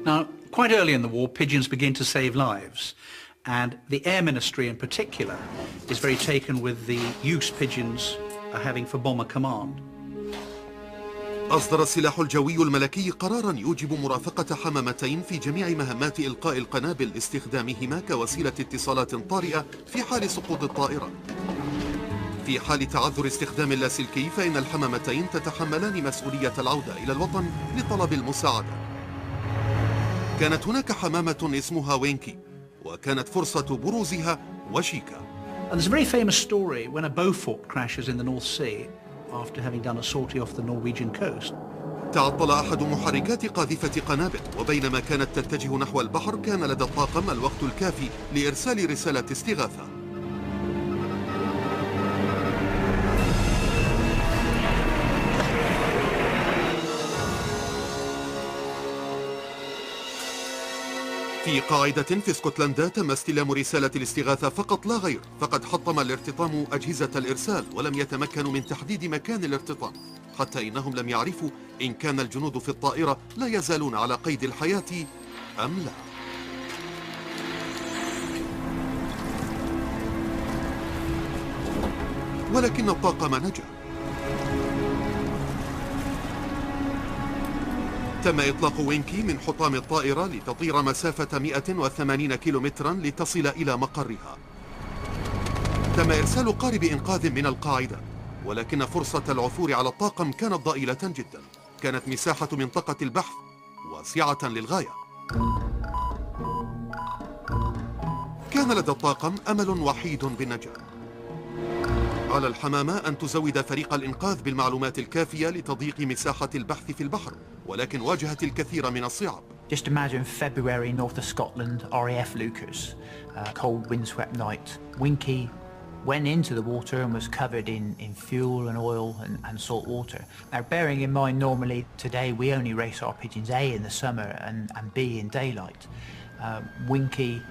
Now, quite early in the war, pigeons begin to save lives, and the Air Ministry in particular is very taken with the use pigeons are having for bomber command. أصدر السلاح الجوي الملكي قراراً يوجب مرافقة حمامتين في جميع مهمات إلقاء القنابل لاستخدامهما كوسيلة اتصالات طارئة في حال سقوط الطائرة. في حال تعذر استخدام اللاسلكي فإن الحمامتين تتحملان مسؤولية العودة إلى الوطن لطلب المساعدة. كانت هناك حمامة اسمها وينكي، وكانت فرصة بروزها وشيكة. And there's a very famous story when a Beaufort crashes in the North Sea after having done a sortie off the Norwegian coast. تعطل أحد محركات قاذفة قنابل، وبينما كانت تتجه نحو البحر كان لدى الطاقم الوقت الكافي لإرسال رسالة استغاثة. في قاعدة في اسكتلندا تم استلام رسالة الاستغاثة فقط لا غير، فقد حطم الارتطام أجهزة الإرسال ولم يتمكنوا من تحديد مكان الارتطام، حتى إنهم لم يعرفوا إن كان الجنود في الطائرة لا يزالون على قيد الحياة أم لا. ولكن الطاقم نجا. تم إطلاق وينكي من حطام الطائرة لتطير مسافة 180 كيلومترا لتصل إلى مقرها. تم إرسال قارب إنقاذ من القاعدة، ولكن فرصة العثور على الطاقم كانت ضئيلة جدا. كانت مساحة منطقة البحث واسعة للغاية. كان لدى الطاقم أمل وحيد بالنجاة. على الحمامة أن تزود فريق الإنقاذ بالمعلومات الكافية لتضييق مساحة البحث في البحر، ولكن واجهت الكثير من الصعاب. Just imagine February north of Scotland, RAF Lucas, cold windswept night. Winky went into the water and was covered in fuel and oil and salt water. Now, bearing in mind normally today we only race our pigeons A in the summer and B in daylight. Winky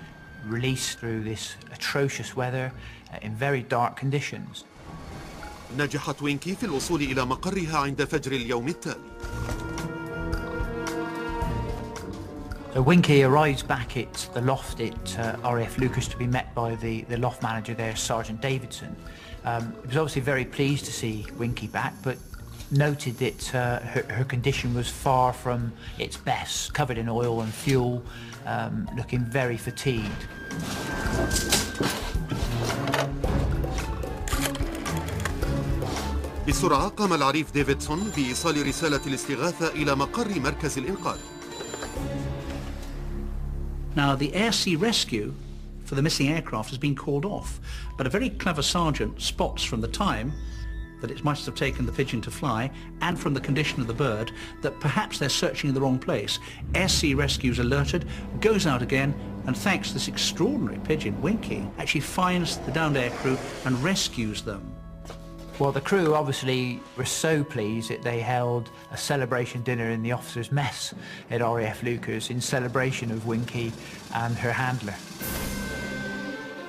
released through this atrocious weather in very dark conditions. نجحت وينكي في الوصول إلى مقرها عند فجر اليوم التالي. So Winky arrives back at the loft at RAF Lucas to be met by the loft manager there, Sergeant Davidson. He was obviously very pleased to see Winky back, but noted that her condition was far from its best, covered in oil and fuel, looking very fatigued. بسرعة قام العريف ديفيدسون بإيصال رسالة الاستغاثة إلى مقر مركز الإنقاذ. Now, the air-sea rescue for the missing aircraft has been called off, but a very clever sergeant spots from the time that it must have taken the pigeon to fly and from the condition of the bird that perhaps they're searching in the wrong place. Air-sea rescue is alerted, goes out again, and thanks to this extraordinary pigeon, Winky, actually finds the downed air crew and rescues them. Well, the crew obviously were so pleased that they held a celebration dinner in the officers' mess at RAF Lucas in celebration of Winky and her handler.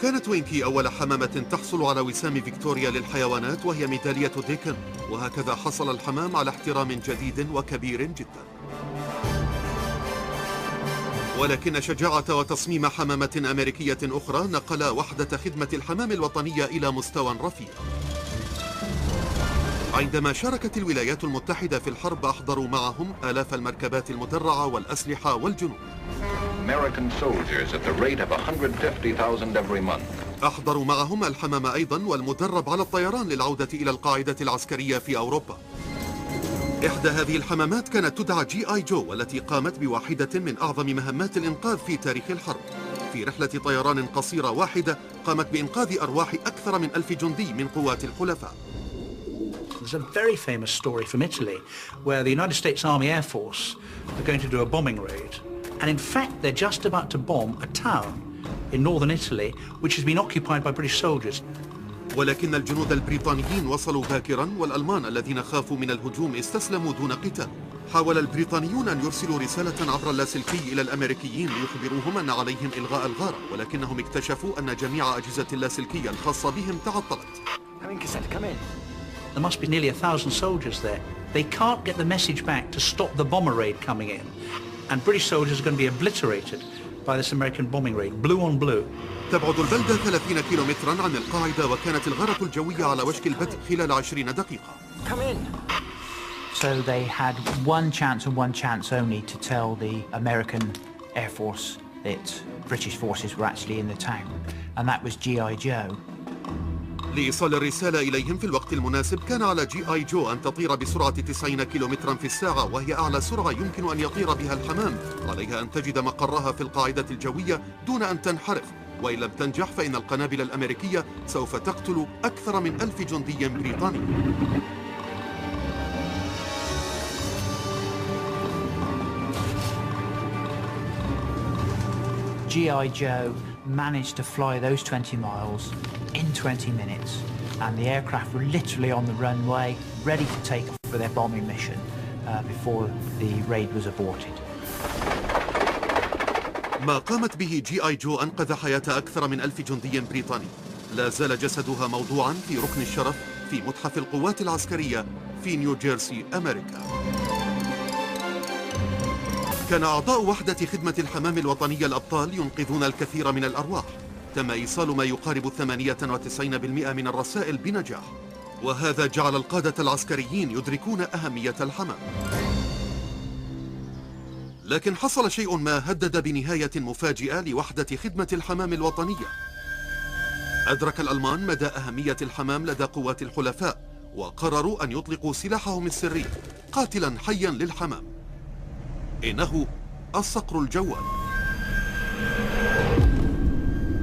كانت وينكي أول حمامة تحصل على وسام فيكتوريا للحيوانات وهي ميدالية ديكن، وهكذا حصل الحمام على احترام جديد وكبير جدا. ولكن شجاعة وتصميم حمامة أمريكية أخرى نقل وحدة خدمة الحمام الوطنية إلى مستوى رفيع. عندما شاركت الولايات المتحدة في الحرب أحضروا معهم آلاف المركبات المدرعة والأسلحة والجنود. American soldiers at the rate of 150,000 every month. أحضروا معهم الحمام أيضا والمدرب على الطيران للعودة إلى القاعدة العسكرية في أوروبا. إحدى هذه الحمامات كانت تدعى GI جو، والتي قامت بواحدة من أعظم مهمات الإنقاذ في تاريخ الحرب. في رحلة طيران قصيرة واحدة قامت بإنقاذ أرواح أكثر من 1000 جندي من قوات الحلفاء. There's a very famous story from Italy where the United States Army Air Force are going to do a bombing raid. And in fact, they're just about to bomb a town in northern Italy which has been occupied by British soldiers. ولكن الجنود البريطانيين وصلوا باكرا، والألمان الذين خافوا من الهجوم استسلموا دون قتال. حاول البريطانيون أن يرسلوا رسالة عبر اللاسلكي إلى الأمريكيين ليخبروهم أن عليهم إلغاء الغارة، ولكنهم اكتشفوا أن جميع أجهزة اللاسلكية الخاصة بهم تعطلت. There must be nearly 1,000 soldiers there. They can't get the message back to stop the bomber raid coming in. and British soldiers are going to be obliterated by this American bombing raid, blue on blue. تبعد البلدة 30 كيلومترا عن القاعدة، وكانت الغارة الجوية على وشك البدء خلال 20 دقيقة. Come in. So they had one chance and one chance only to tell the American Air Force that British forces were actually in the town, and that was G.I. Joe. لإيصال الرسالة إليهم في الوقت المناسب كان على G.I. جو أن تطير بسرعة 90 كيلومترا في الساعة، وهي أعلى سرعة يمكن أن يطير بها الحمام. عليها أن تجد مقرها في القاعدة الجوية دون أن تنحرف، وإن لم تنجح فإن القنابل الأمريكية سوف تقتل أكثر من 1000 جندي بريطاني. G.I. Joe managed to fly those 20 miles in 20 minutes, and the aircraft were literally on the runway, ready to take off for their bombing mission before the raid was aborted. ما قامت به G.I. جو أنقذ حياة أكثر من 1000 جندي بريطاني. لا زال جسدها موضوعا في ركن الشرف في متحف القوات العسكرية في نيوجيرسي، أمريكا. كان أعضاء وحدة خدمة الحمام الوطنية الأبطال ينقذون الكثير من الأرواح. تم إيصال ما يقارب 98% من الرسائل بنجاح، وهذا جعل القادة العسكريين يدركون أهمية الحمام. لكن حصل شيء ما هدد بنهاية مفاجئة لوحدة خدمة الحمام الوطنية. أدرك الألمان مدى أهمية الحمام لدى قوات الحلفاء، وقرروا أن يطلقوا سلاحهم السري قاتلا حيا للحمام. إنه الصقر الجوال.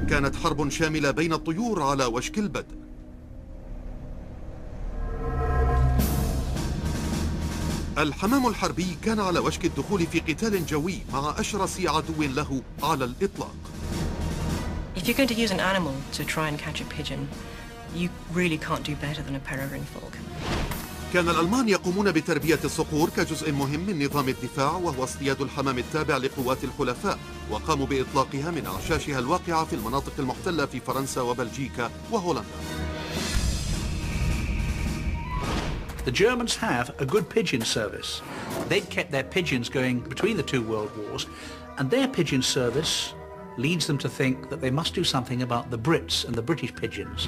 كانت حرب شاملة بين الطيور على وشك البدء. الحمام الحربي كان على وشك الدخول في قتال جوي مع أشرس عدو له على الإطلاق. If you're going to use an animal to try and catch a pigeon, you really can't do better than a peregrine falcon. كان الألمان يقومون بتربية الصقور كجزء مهم من نظام الدفاع، وهو اصطياد الحمام التابع لقوات الحلفاء، وقاموا بإطلاقها من أعشاشها الواقعة في المناطق المحتلة في فرنسا وبلجيكا وهولندا. The Germans have a good pigeon service. They'd kept their pigeons going between the two world wars, and their pigeon service leads them to think that they must do something about the Brits and the British pigeons.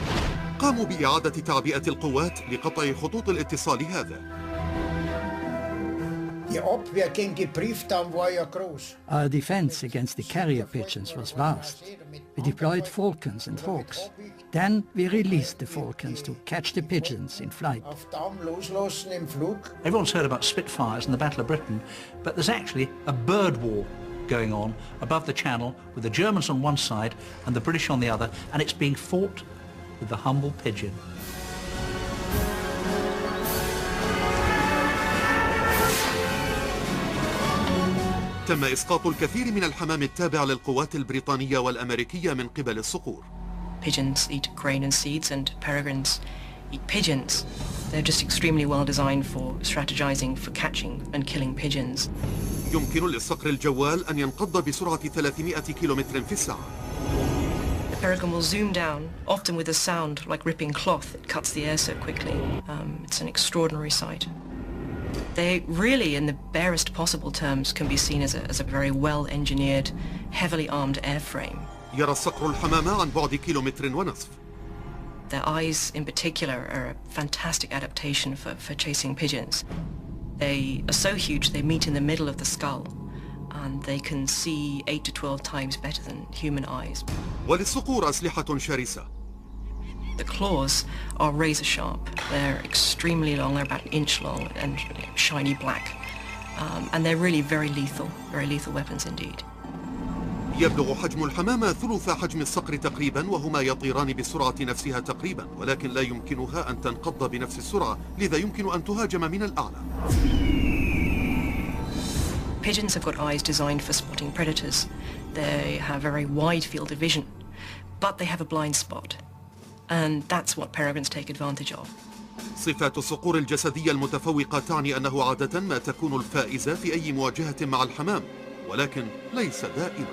قاموا بإعادة تعبئة القوات لقطع خطوط الاتصال هذا. Our defense against the carrier pigeons was vast. We deployed falcons and hawks. Then we released the falcons to catch the pigeons in flight. Everyone's heard about Spitfires and the Battle of Britain, but there's actually a bird war going on above the Channel with the Germans on one side and the British on the other, and it's being fought with the humble pigeon. تم إسقاط الكثير من الحمام التابع للقوات البريطانية والأمريكية من قبل الصقور. Pigeons eat grain and seeds, and peregrines eat pigeons. They're just extremely well designed for strategizing for catching and killing pigeons. يمكن للصقر الجوال أن ينقض بسرعة 300 كيلومتر في الساعة. The peregrine will zoom down, often with a sound like ripping cloth. It cuts the air so quickly. It's an extraordinary sight. They really, in the barest possible terms, can be seen as a very well-engineered, heavily armed airframe. يرى الصقر الحمام عن بعد كيلومتر ونصف. Their eyes, in particular, are a fantastic adaptation for chasing pigeons. They are so huge they meet in the middle of the skull, and they can see 8 to 12 times better than human eyes. وللصقور أسلحة شرسة. The claws are razor sharp. They're extremely long. They're about an inch long and shiny black. And they're really very lethal weapons indeed. يبلغ حجم الحمامة ثلث حجم الصقر تقريبا، وهما يطيران بالسرعة نفسها تقريبا، ولكن لا يمكنها أن تنقض بنفس السرعة، لذا يمكن أن تهاجم من الأعلى. Pigeons have got eyes designed for spotting predators. They have very wide field of vision, but they have a blind spot. And that's what peregrines take advantage of. صفات الصقور الجسدية المتفوقة تعني أنه عادة ما تكون الفائزة في أي مواجهة مع الحمام، ولكن ليس دائما.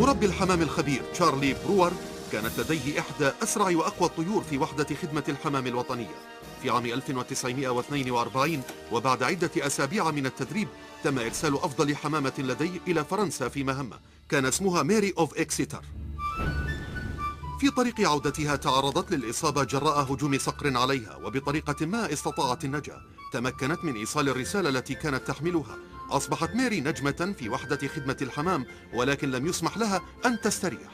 مربي الحمام الخبير تشارلي برور كانت لديه إحدى أسرع وأقوى الطيور في وحدة خدمة الحمام الوطنية. في عام 1942، وبعد عدة أسابيع من التدريب تم إرسال أفضل حمامة لديه إلى فرنسا في مهمة كان اسمها ماري أوف إكسيتر. في طريق عودتها تعرضت للإصابة جراء هجوم صقر عليها، وبطريقة ما استطاعت النجاة. تمكنت من إيصال الرسالة التي كانت تحملها. أصبحت ماري نجمة في وحدة خدمة الحمام، ولكن لم يسمح لها أن تستريح.